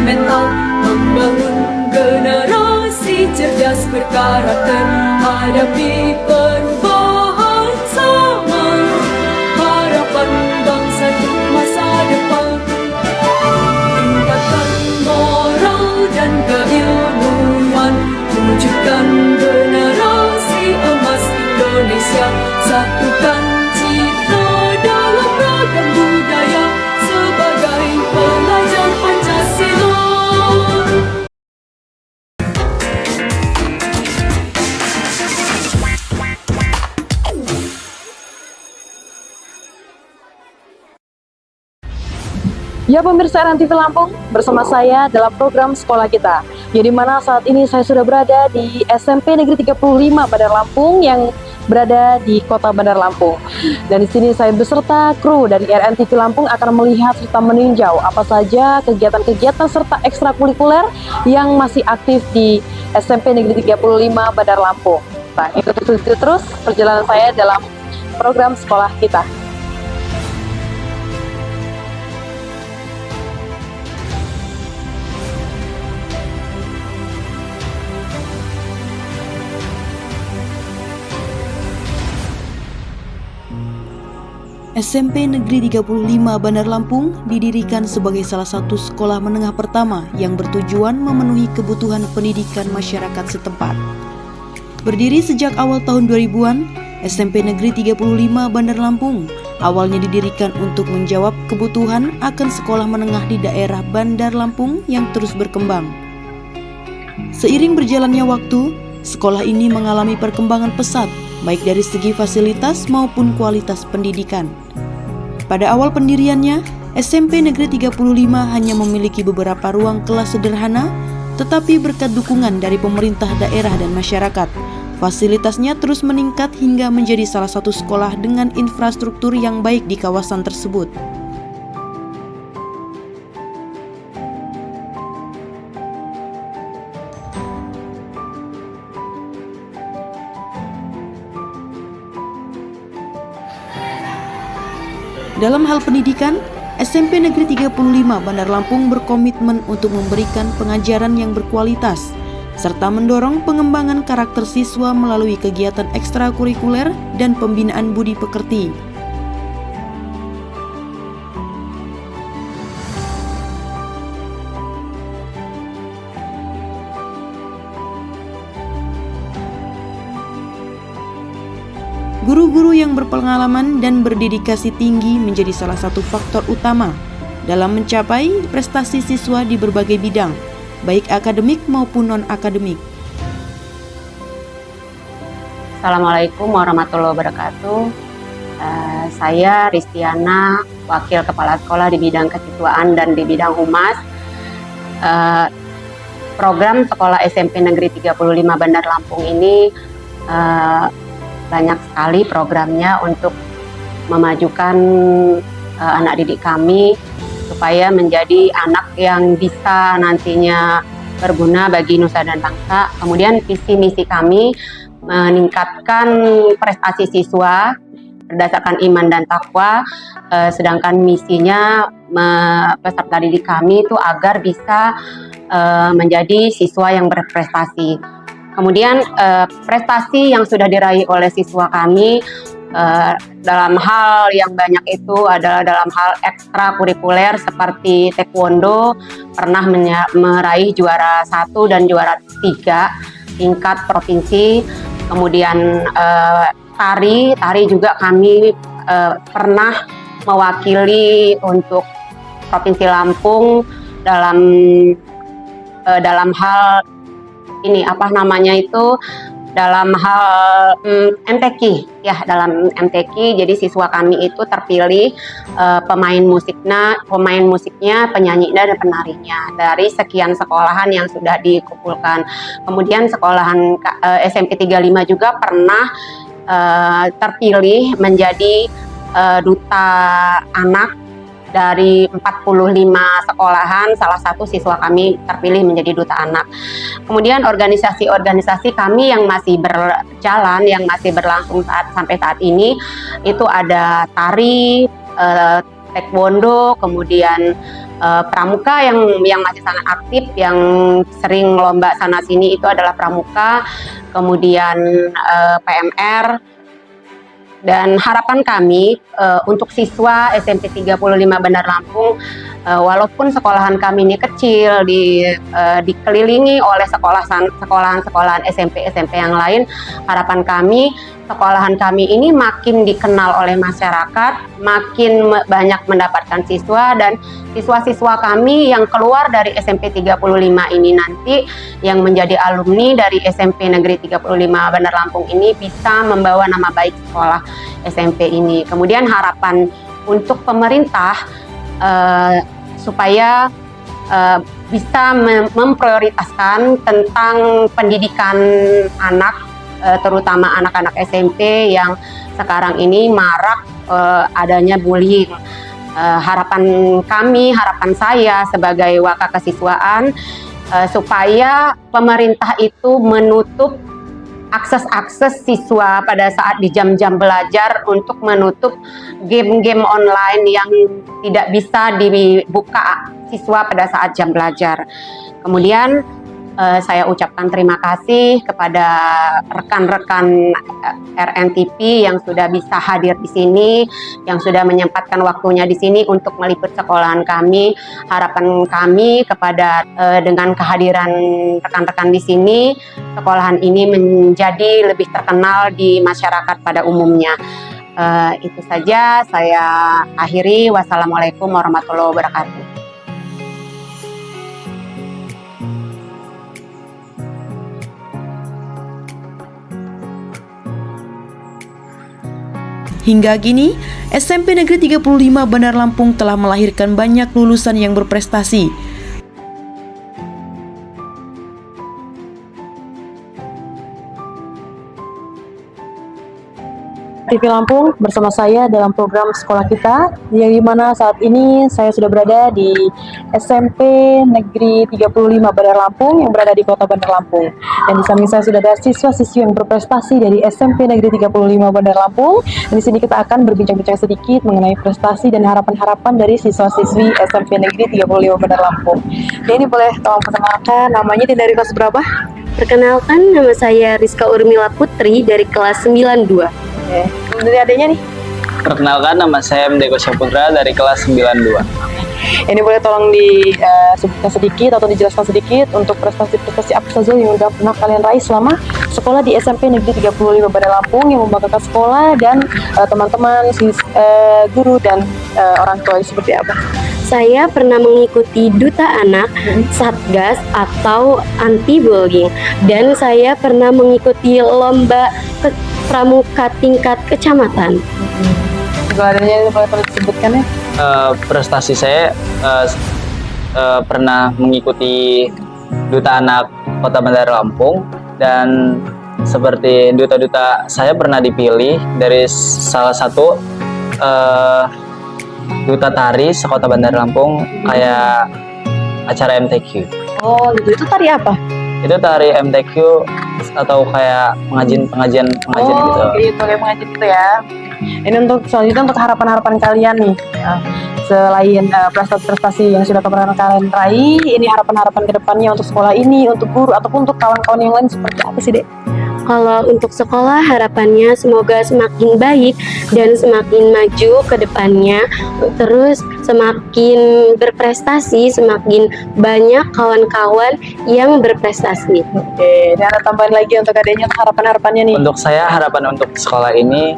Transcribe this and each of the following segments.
mental, membangun generasi cerdas berkarakter, hadapi perubahan zaman, harapan bangsa untuk masa depan. Tingkatkan moral dan keilmuan, wujudkan generasi emas Indonesia, satukan citra dalam ragam budaya sebagai pelajar Pancasila. Ya pemirsa RNTV Lampung, bersama saya dalam program Sekolah Kita. Ya, di mana saat ini saya sudah berada di SMP Negeri 35 Bandar Lampung yang berada di Kota Bandar Lampung. Dan di sini saya beserta kru dari RNTV Lampung akan melihat serta meninjau apa saja kegiatan-kegiatan serta ekstrakurikuler yang masih aktif di SMP Negeri 35 Bandar Lampung. Nah, ikuti terus perjalanan saya dalam program Sekolah Kita. SMP Negeri 35 Bandar Lampung didirikan sebagai salah satu sekolah menengah pertama yang bertujuan memenuhi kebutuhan pendidikan masyarakat setempat. Berdiri sejak awal tahun 2000-an, SMP Negeri 35 Bandar Lampung awalnya didirikan untuk menjawab kebutuhan akan sekolah menengah di daerah Bandar Lampung yang terus berkembang. Seiring berjalannya waktu, sekolah ini mengalami perkembangan pesat, baik dari segi fasilitas maupun kualitas pendidikan. Pada awal pendiriannya, SMP Negeri 35 hanya memiliki beberapa ruang kelas sederhana, tetapi berkat dukungan dari pemerintah daerah dan masyarakat, fasilitasnya terus meningkat hingga menjadi salah satu sekolah dengan infrastruktur yang baik di kawasan tersebut. Dalam hal pendidikan, SMP Negeri 35 Bandar Lampung berkomitmen untuk memberikan pengajaran yang berkualitas, serta mendorong pengembangan karakter siswa melalui kegiatan ekstrakurikuler dan pembinaan budi pekerti. Guru-guru yang berpengalaman dan berdedikasi tinggi menjadi salah satu faktor utama dalam mencapai prestasi siswa di berbagai bidang, baik akademik maupun non-akademik. Assalamualaikum warahmatullahi wabarakatuh. Saya Ristiana, Wakil Kepala Sekolah di bidang kesiswaan dan di bidang humas. Program Sekolah SMP Negeri 35 Bandar Lampung ini banyak sekali programnya untuk memajukan anak didik kami supaya menjadi anak yang bisa nantinya berguna bagi nusa dan bangsa. Kemudian visi misi kami meningkatkan prestasi siswa berdasarkan iman dan takwa, sedangkan misinya peserta didik kami itu agar bisa menjadi siswa yang berprestasi. Kemudian prestasi yang sudah diraih oleh siswa kami dalam hal yang banyak itu adalah dalam hal ekstrakurikuler seperti taekwondo, pernah meraih juara 1 dan juara 3 tingkat provinsi. Kemudian tari juga kami pernah mewakili untuk Provinsi Lampung dalam hal ini dalam hal MTQ ya, dalam MTQ. Jadi siswa kami itu terpilih pemain musiknya, penyanyinya dan penarinya dari sekian sekolahan yang sudah dikumpulkan. Kemudian sekolahan SMP 35 juga pernah terpilih menjadi duta anak dari 45 sekolahan, salah satu siswa kami terpilih menjadi duta anak. Kemudian organisasi-organisasi kami yang masih berjalan, yang masih berlangsung sampai saat ini, itu ada tari, taekwondo, kemudian pramuka yang masih sangat aktif, yang sering lomba sana sini itu adalah pramuka, kemudian PMR. Dan harapan kami untuk siswa SMP 35 Bandar Lampung, walaupun sekolahan kami ini kecil, dikelilingi oleh sekolahan-sekolahan SMP yang lain, harapan kami sekolahan kami ini makin dikenal oleh masyarakat, makin banyak mendapatkan siswa, dan siswa-siswa kami yang keluar dari SMP 35 ini nanti yang menjadi alumni dari SMP Negeri 35 Bandar Lampung ini bisa membawa nama baik sekolah SMP ini. Kemudian harapan untuk pemerintah supaya bisa memprioritaskan tentang pendidikan anak, terutama anak-anak SMP yang sekarang ini marak adanya bullying. Harapan saya sebagai Waka Kesiswaan supaya pemerintah itu menutup akses siswa pada saat di jam-jam belajar, untuk menutup game-game online yang tidak bisa dibuka siswa pada saat jam belajar. Kemudian saya ucapkan terima kasih kepada rekan-rekan RNTP yang sudah bisa hadir di sini, yang sudah menyempatkan waktunya di sini untuk meliput sekolahan kami. Harapan kami dengan kehadiran rekan-rekan di sini, sekolahan ini menjadi lebih terkenal di masyarakat pada umumnya. Itu saja saya akhiri. Wassalamualaikum warahmatullahi wabarakatuh. Hingga kini, SMP Negeri 35 Bandar Lampung telah melahirkan banyak lulusan yang berprestasi. TV Lampung bersama saya dalam program Sekolah Kita, yang dimana saat ini saya sudah berada di SMP Negeri 35 Bandar Lampung yang berada di Kota Bandar Lampung. Dan di samping saya sudah ada siswa-siswi yang berprestasi dari SMP Negeri 35 Bandar Lampung. Dan di sini kita akan berbincang-bincang sedikit mengenai prestasi dan harapan-harapan dari siswa-siswi SMP Negeri 35 Bandar Lampung. Dan ini boleh tolong perkenalkan namanya dan dari kelas berapa? Perkenalkan, nama saya Rizka Urmila Putri dari kelas 92. Oke. Dari adanya nih? Perkenalkan, nama saya Mdeko Syaputra dari kelas 92. Ini boleh tolong disebutkan sedikit atau dijelaskan sedikit untuk prestasi-prestasi apa saja yang udah pernah kalian raih selama sekolah di SMP Negeri 35 Bandar Lampung yang membanggakan sekolah dan teman-teman, guru dan orang tua seperti apa? Saya pernah mengikuti Duta Anak, Satgas atau Anti Bullying, dan saya pernah mengikuti lomba pramuka tingkat kecamatan. Kalau adanya boleh disebutkan ya? Prestasi saya pernah mengikuti Duta Anak Kota Bandar Lampung, dan seperti duta-duta saya pernah dipilih dari salah satu duta tari sekota Bandar Lampung, kayak acara MTQ. Oh gitu, itu tari apa? Itu tari MTQ atau kayak pengajian gitu. Gitu, kayak pengajian gitu ya. Ini untuk selanjutnya untuk harapan-harapan kalian nih. Selain prestasi yang sudah kalian raih, ini harapan-harapan kedepannya untuk sekolah ini, untuk guru ataupun untuk kawan-kawan yang lain seperti apa sih, Dek? Kalau untuk sekolah, harapannya semoga semakin baik dan semakin maju ke depannya, terus semakin berprestasi, semakin banyak kawan-kawan yang berprestasi. Oke, dan ada tambahan lagi untuk adanya harapan-harapannya nih? Untuk saya, harapan untuk sekolah ini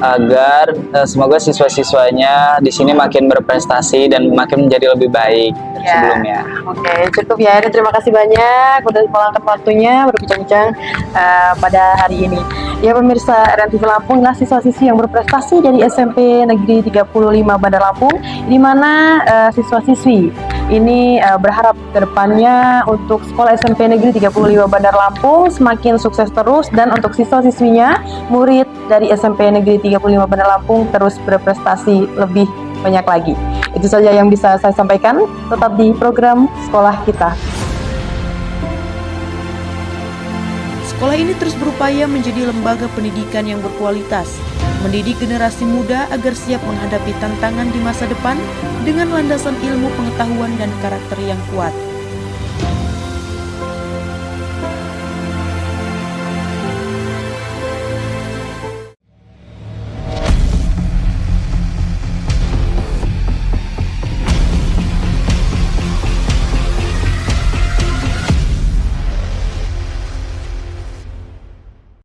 agar semoga siswa-siswanya di sini makin berprestasi dan makin menjadi lebih baik dari sebelumnya. Oke, cukup ya. Dan terima kasih banyak udah meluangkan waktunya berbincang-bincang pada hari ini. Ya pemirsa RNTV Lampung, lah siswa-siswi yang berprestasi dari SMP Negeri 35 Bandar Lampung, di mana siswa-siswi ini berharap kedepannya untuk sekolah SMP Negeri 35 Bandar Lampung semakin sukses terus, dan untuk siswa-siswinya, murid dari SMP Negeri 35 Bandar Lampung terus berprestasi lebih banyak lagi. Itu saja yang bisa saya sampaikan. Tetap di program Sekolah Kita. Sekolah ini terus berupaya menjadi lembaga pendidikan yang berkualitas, mendidik generasi muda agar siap menghadapi tantangan di masa depan dengan landasan ilmu pengetahuan dan karakter yang kuat.